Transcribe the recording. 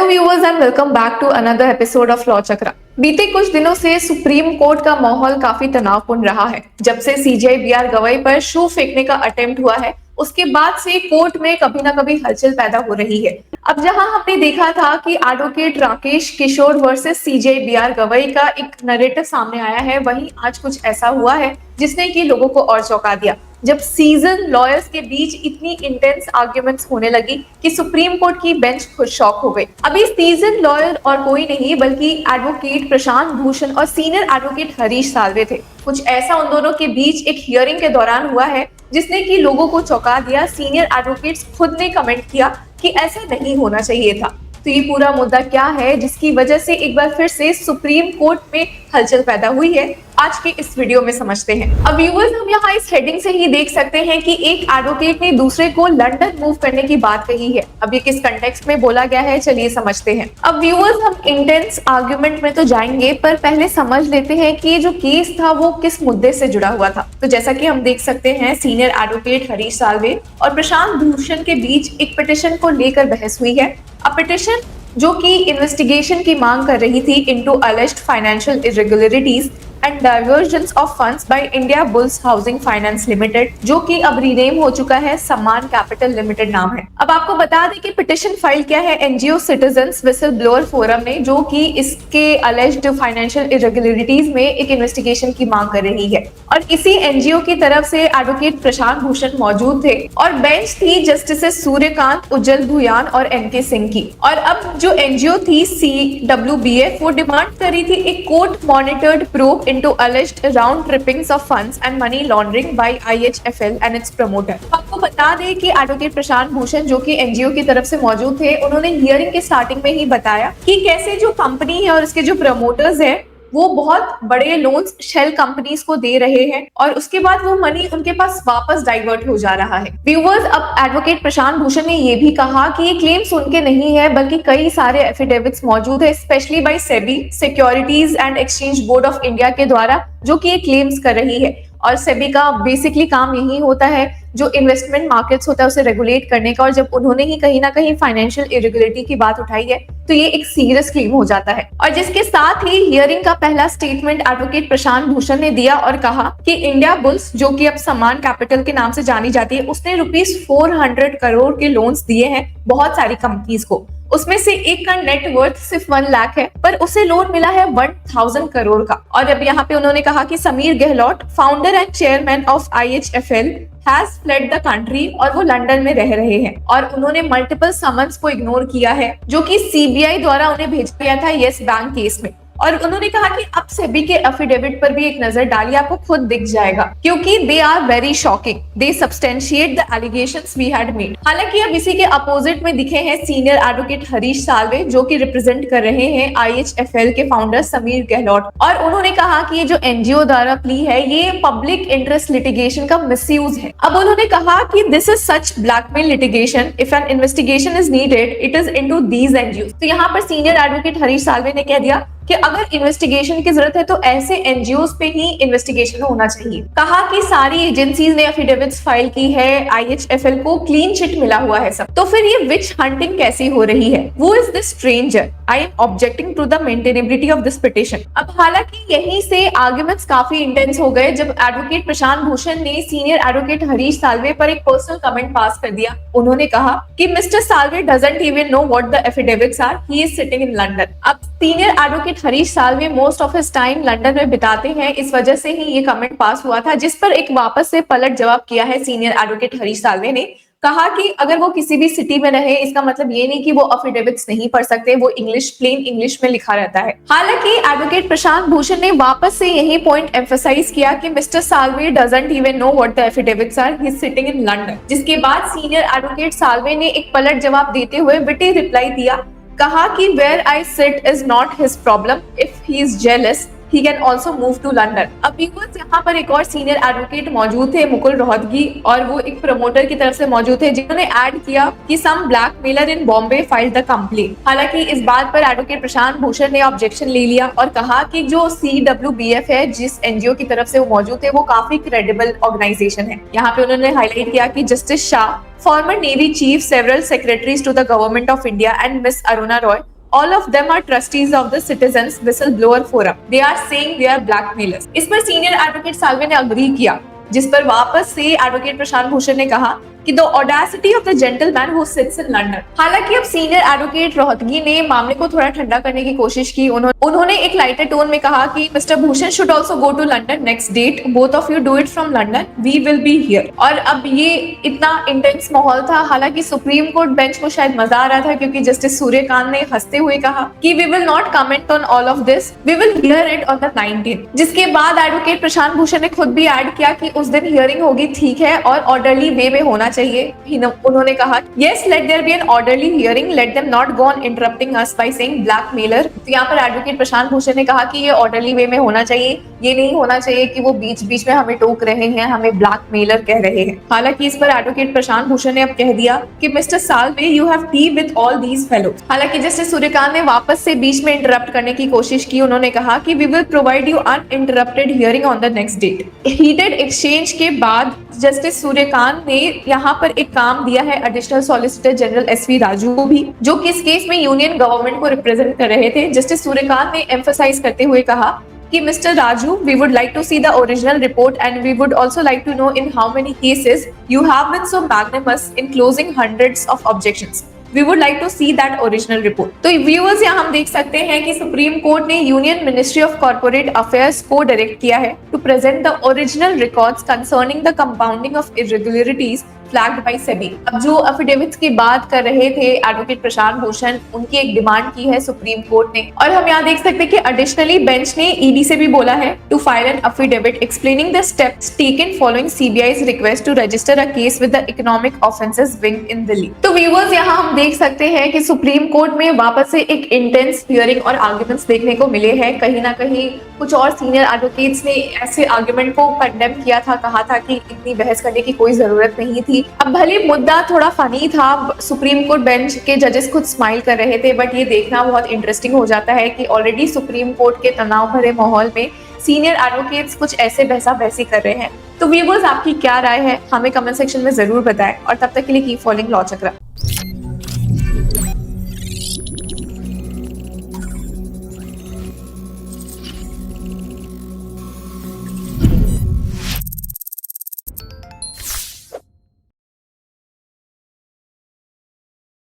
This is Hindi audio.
Viewers and welcome back to another episode of law Chakra. बीते कुछ दिनों से सुप्रीम कोर्ट का माहौल काफी तनावपूर्ण रहा है। जब से सीजेआई बीआर गवई पर शू फेंकने का अटेम्प्ट हुआ है, उसके बाद से कोर्ट में कभी ना कभी हलचल पैदा हो रही है। अब जहां हमने देखा था कि एडवोकेट राकेश किशोर वर्सेस सीजेआई बीआर गवई का एक नैरेटिव सामने आया है, वहीं आज कुछ ऐसा हुआ है जिसने कि लोगों को और चौंका दिया। जब सीजन लॉयर्स के बीच इतनी इंटेंस आर्ग्यूमेंट्स होने लगी कि सुप्रीम कोर्ट की बेंच खुद शॉक हो गई। अभी सीजन लॉयर और कोई नहीं बल्कि एडवोकेट प्रशांत भूषण और सीनियर एडवोकेट हरीश साल्वे थे। कुछ ऐसा उन दोनों के बीच एक हियरिंग के दौरान हुआ है जिसने कि लोगों को चौंका दिया। सीनियर एडवोकेट्स खुद ने कमेंट किया कि ऐसा नहीं होना चाहिए था। तो ये पूरा मुद्दा क्या है जिसकी वजह से एक बार फिर से सुप्रीम कोर्ट में हलचल पैदा हुई है, आज के इस वीडियो में समझते हैं। अब व्यूअर्स, हम यहाँ इस हेडिंग से ही देख सकते हैं कि एक एडवोकेट ने दूसरे को लंदन मूव करने की बात कही है। अब ये किस कंटेक्स्ट में बोला गया है, चलिए समझते हैं। अब व्यूअर्स, हम इंटेंस आर्ग्यूमेंट में तो जाएंगे, पर पहले समझ लेते हैं कि ये जो केस था वो किस मुद्दे से जुड़ा हुआ था। तो जैसा कि हम देख सकते हैं, सीनियर एडवोकेट हरीश साल्वे और प्रशांत भूषण के बीच एक पिटिशन को लेकर बहस हुई है। पिटिशन जो कि इन्वेस्टिगेशन की मांग कर रही थी into alleged financial irregularities and divergence of funds by India bulls housing finance limited, जो कि अब रीनेम हो चुका है सम्मान कैपिटल लिमिटेड नाम है। अब आपको बता दें कि पिटिशन फाइल क्या है NGO citizens whistle blower forum ने, जो कि इसके अलेज्ड फाइनेंशियल इरेगुलरिटीज में एक इन्वेस्टिगेशन की मांग कर रही है। और इसी एनजीओ की तरफ से एडवोकेट प्रशांत भूषण मौजूद थे और बेंच थी जस्टिस सूर्यकांत, उज्जवल भुयान और एनके सिंह की। और अब जो एनजीओ थी CWBF, वो डिमांड कर रही थी एक court monitored proof into alleged round trippings of funds and money laundering by IHFL and its promoter। आपको बता दें कि एडवोकेट प्रशांत भूषण, जो कि एनजीओ की तरफ से मौजूद थे, उन्होंने हियरिंग के स्टार्टिंग में ही बताया कि कैसे जो कंपनी है और इसके जो प्रमोटर्स है वो बहुत बड़े लोन्स शेल कंपनीज को दे रहे हैं और उसके बाद वो मनी उनके पास वापस डाइवर्ट हो जा रहा है। व्यूअर्स, अब एडवोकेट प्रशांत भूषण ने ये भी कहा कि ये क्लेम्स उनके नहीं है बल्कि कई सारे एफिडेविट्स मौजूद है, specially by SEBI, securities and exchange board of India के द्वारा, जो कि ये क्लेम्स कर रही है। और सेबी का बेसिकली काम यही होता है जो इन्वेस्टमेंट मार्केट्स होता है उसे रेगुलेट करने का, और जब उन्होंने ही कहीं ना कहीं फाइनेंशियल इरेगुलरिटी की बात उठाई है तो ये एक सीरियस क्लेम हो जाता है। और जिसके साथ ही हियरिंग का पहला स्टेटमेंट एडवोकेट प्रशांत भूषण ने दिया और कहा कि इंडिया बुल्स, जो कि अब सम्मान कैपिटल के नाम से जानी जाती है, उसने ₹400 करोड़ के लोन्स दिए हैं बहुत सारी कंपनीज को। उसमें से एक का नेट वर्थ सिर्फ 1 लाख है, पर उसे लोन मिला है 1000 करोड़ का। और अब यहाँ पे उन्होंने कहा कि Sameer Gehlot, founder and chairman of IHFL, has fled the country, और वो लंदन में रह रहे हैं। और उन्होंने मल्टीपल समन्स को इग्नोर किया है जो कि सीबीआई द्वारा उन्हें भेजा गया था येस बैंक केस में। और उन्होंने कहा कि अब सेबी के एफिडेविट पर भी एक नजर डालिए, आपको खुद दिख जाएगा, क्योंकि they are very shocking, they substantiate the allegations we had made. हालांकि अब इसी के अपोजिट में दिखे हैं सीनियर एडवोकेट हरीश साल्वे, जो कि रिप्रेजेंट कर रहे हैं IHFL के फाउंडर समीर गहलोत। और उन्होंने कहा कि ये जो एनजीओ द्वारा प्ली है ये पब्लिक इंटरेस्ट लिटिगेशन का मिसयूज है। अब उन्होंने कहा कि this is such blackmail litigation, if N investigation is needed it is into these NGO. तो यहाँ पर सीनियर एडवोकेट हरीश साल्वे ने कह दिया कि अगर इन्वेस्टिगेशन की जरूरत है तो ऐसे एनजीओ पे ही इन्वेस्टिगेशन होना चाहिए। कहा कि सारी एजेंसीज ने एफिडेविट्स फाइल की है, IHFL को क्लीन चिट मिला हुआ है सब, तो फिर ये विच हंटिंग कैसी हो रही है? Who is this stranger? I am objecting to the maintainability of this petition। अब हालांकि यहीं से आर्ग्यूमेंट्स काफी इंटेंस हो गए जब एडवोकेट प्रशांत भूषण ने सीनियर एडवोकेट हरीश साल्वे पर एक पर्सनल कमेंट पास कर दिया। उन्होंने कहा कि mister Salve doesn't even know what the affidavits are, he is sitting in London. अब senior advocate Harish Salve most of his time London में बिताते हैं, इस वजह से ही ये कमेंट पास हुआ था, जिस पर एक वापस से पलट जवाब किया है सीनियर एडवोकेट हरीश साल्वे ने। कहा कि अगर वो किसी भी सिटी में रहे इसका मतलब ये नहीं कि वो एफिडेविट्स नहीं पढ़ सकते, वो इंग्लिश, प्लेन इंग्लिश में लिखा रहता है। हालांकि एडवोकेट प्रशांत भूषण ने वापस से यही पॉइंट एम्फसाइज किया कि mister Salve doesn't even know what the affidavits are, he is sitting in London. जिसके बाद सीनियर एडवोकेट साल्वे ने एक पलट जवाब देते हुए विटी रिप्लाई दिया। कहा कि where I sit is not his problem, if he is jealous he can also move to London। अब व्यूअर्स, यहाँ पर एक और सीनियर एडवोकेट मौजूद थे, मुकुल रोहतगी, और वो एक प्रमोटर की तरफ से मौजूद थे जिन्होंने ऐड किया कि some blackmailer in Bombay filed the complaint. हालांकि इस बात पर एडवोकेट प्रशांत भूषण ने ऑब्जेक्शन ले लिया और कहा कि जो CWBF है, जिस एनजीओ की तरफ से वो मौजूद थे, वो काफी क्रेडिबल ऑर्गेनाइजेशन है। यहाँ पे उन्होंने हाईलाइट किया कि justice Shah, former Navy chief, several secretaries to the government of India and Miss Aruna Roy All of them are trustees of the Citizens Whistleblower Forum. They are saying they are blackmailers. इस पर सीनियर एडवोकेट साल्वे ने अग्री किया, जिस पर वापस से एडवोकेट प्रशांत भूषण ने कहा कि the audacity of the gentleman who sits in London. हालांकि अब सीनियर एडवोकेट रोहतगी ने मामले को थोड़ा ठंडा करने की कोशिश की। उन्होंने एक लाइटर टोन में कहा कि mister Bhushan should also go to London next date, both of you do it from London, we will be here. और अब ये इतना इंटेंस माहौल था। हालांकि सुप्रीम कोर्ट बेंच को शायद मजा आ रहा था, क्योंकि जस्टिस सूर्यकांत ने हंसते हुए कहा कि we will not comment on all of this, we will hear it on the 19th। जिसके बाद एडवोकेट प्रशांत भूषण ने खुद भी ऐड किया कि उस दिन हियरिंग होगी, ठीक है, और ऑर्डरली वे में होना चाहिए। उन्होंने कहा yes let there be an orderly hearing, let them not go on interrupting us by saying blackmailer। तो यहाँ पर एडवोकेट प्रशांत भूषण ने कहा कि ये ऑर्डरली वे में होना चाहिए, ये नहीं होना चाहिए कि वो बीच बीच में हमें टोक रहे हैं, हमें ब्लैकमेलर कह रहे हैं। हालांकि इस पर एडवोकेट प्रशांत भूषण ने अब कह दिया कि mister Salve you have T with all these fellows. हालांकि जस्टिस सूर्यकांत ने वापस से बीच में इंटरप्ट करने की कोशिश की। उन्होंने कहा कि we will provide you uninterrupted hearing on the next date. Heated exchange के बाद जस्टिस सूर्यकांत ने यहाँ पर एक काम दिया है additional solicitor general SV Raju को भी, जो कि इस केस में यूनियन गवर्नमेंट को रिप्रेजेंट कर रहे थे। जस्टिस सूर्यकांत ने एम्फसाइज करते हुए कहा कि mister Raju, we would like to see the original report and we would also like to know in how many cases you have been so magnanimous in closing hundreds of objections. We would like to see that original report। तो व्यूअर्स यहाँ हम देख सकते हैं कि सुप्रीम कोर्ट ने union ministry of corporate affairs को डायरेक्ट किया है to present the original records concerning the compounding of irregularities flagged by SEBI. अब जो एफिडेविट्स की बात कर रहे थे एडवोकेट प्रशांत भूषण, उनकी एक डिमांड की है सुप्रीम कोर्ट ने। और हम यहाँ देख सकते हैं कि एडिशनली बेंच ने ईडी से भी बोला है to file an affidavit explaining the steps taken following CBI's request to register a case with the economic offences wing in Delhi. तो व्यूअर्स यहाँ हम देख सकते हैं कि सुप्रीम कोर्ट में वापस से एक इंटेंस हियरिंग और आर्गुमेंट्स देखने को मिले हैं। कहीं ना कहीं कुछ और सीनियर एडवोकेट्स ने ऐसे आर्गुमेंट को कंडेम किया था, कहा था कि इतनी बहस करने की कोई जरूरत नहीं थी। अब भले मुद्दा थोड़ा फनी था, सुप्रीम कोर्ट बेंच के जजेस खुद स्माइल कर रहे थे, बट ये देखना बहुत इंटरेस्टिंग हो जाता है कि ऑलरेडी सुप्रीम कोर्ट के तनाव भरे माहौल में सीनियर एडवोकेट्स कुछ ऐसे बहसा बहसी कर रहे हैं। तो व्यूअर्स, आपकी क्या राय है, हमें कमेंट सेक्शन में जरूर बताएं, और तब तक के लिए कीप फॉलोइंग लॉ चक्रा।